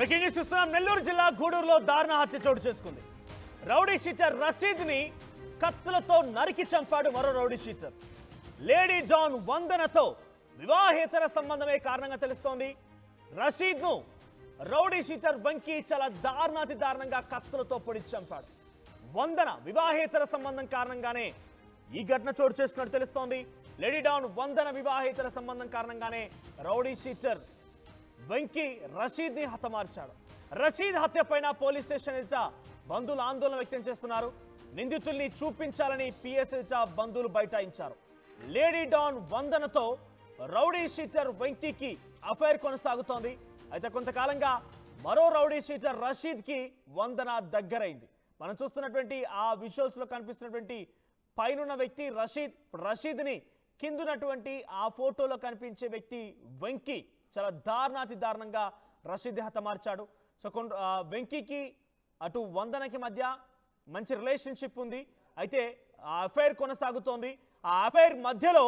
Breaking news చూస్తున్నాం. నెల్లూరు జిల్లా గూడూరులో దారుణ హత్య చోటు చేసుకుంది. రౌడీ షీటర్ రషీద్ ని కత్తులతో నరికి చంపాడు మరో రౌడీ షీటర్. లేడీ డాన్ వందనతో వివాహేతర సంబంధమే కారణంగా తెలుస్తోంది. రషీద్ ను రౌడీ షీటర్ వెంకీ చాలా దారుణాతి దారుణంగా కత్తులతో పొడి చంపాడు. వందన వివాహేతర సంబంధం కారణంగానే ఈ ఘటన చోటు చేసుకున్నట్టు తెలుస్తోంది. లేడీ డాన్ వందన వివాహేతర సంబంధం కారణంగానే రౌడీ షీటర్ వెంకీ రషీద్ ని హతమార్చాడు. రషీద్ హత్య పైన పోలీస్ స్టేషన్ ఎదుట బంధువులు ఆందోళన వ్యక్తం చేస్తున్నారు. నిందితుల్ని చూపించాలని పిఎస్ ఎదుట బంధువులు బైఠాయించారు. లేడీ డాన్ వందనతో రౌడీ షీటర్ వెంకీకి అఫైర్ కొనసాగుతోంది. అయితే కొంతకాలంగా మరో రౌడీ షీటర్ రషీద్ కి వందన దగ్గరైంది. మనం చూస్తున్నటువంటి ఆ విజువల్స్ లో కనిపిస్తున్నటువంటి పైనున్న వ్యక్తి రషీద్. రషీద్ ని కిందున్నటువంటి ఆ ఫోటోలో కనిపించే వ్యక్తి వెంకీ చాలా దారుణాతి దారుణంగా రషీద్ హతమార్చాడు. సో వెంకీకి అటు వందనకి మధ్య మంచి రిలేషన్షిప్ ఉంది. అయితే ఆ అఫైర్ కొనసాగుతోంది. ఆ అఫైర్ మధ్యలో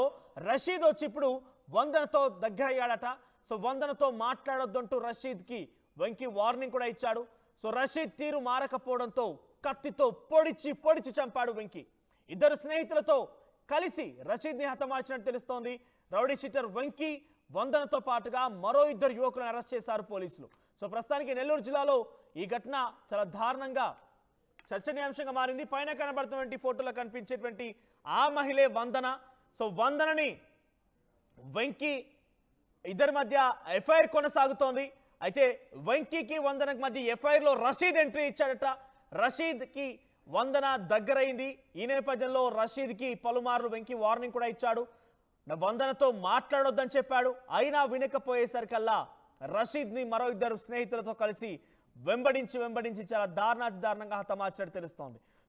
రషీద్ వచ్చి ఇప్పుడు వందనతో దగ్గర అయ్యాడట. సో వందనతో మాట్లాడొద్దంటూ రషీద్కి వెంకీ వార్నింగ్ కూడా ఇచ్చాడు. సో రషీద్ తీరు మారకపోవడంతో కత్తితో పొడిచి చంపాడు వెంకీ. ఇద్దరు స్నేహితులతో కలిసి రషీద్ని హతమార్చినట్టు తెలుస్తోంది. రౌడీ షీటర్ వెంకీ వందనతో పాటుగా మరో ఇద్దరు యువకులను అరెస్ట్ చేశారు పోలీసులు. సో ప్రస్తుతానికి నెల్లూరు జిల్లాలో ఈ ఘటన చాలా దారుణంగా చర్చనీయాంశంగా మారింది. పైన కనబడుతున్నటువంటి ఫోటోలో కనిపించేటువంటి ఆ మహిళే వందన. సో వందనని వెంకీ ఇద్దరి మధ్య ఎఫ్ఐఆర్ కొనసాగుతోంది. అయితే వెంకీకి వందనకి మధ్య ఎఫ్ఐఆర్ లో రషీద్ ఎంట్రీ ఇచ్చాడట. రషీద్ కి వందన దగ్గరైంది. ఈ నేపథ్యంలో రషీద్ కి పలుమార్లు వెంకీ వార్నింగ్ కూడా ఇచ్చాడు. వందనతో మాట్లాడొద్దని చెప్పాడు. అయినా వినకపోయేసరికల్లా రషీద్ ని మరో ఇద్దరు స్నేహితులతో కలిసి వెంబడించి చాలా దారుణంగా హతమార్చినట్టు తెలుస్తోంది.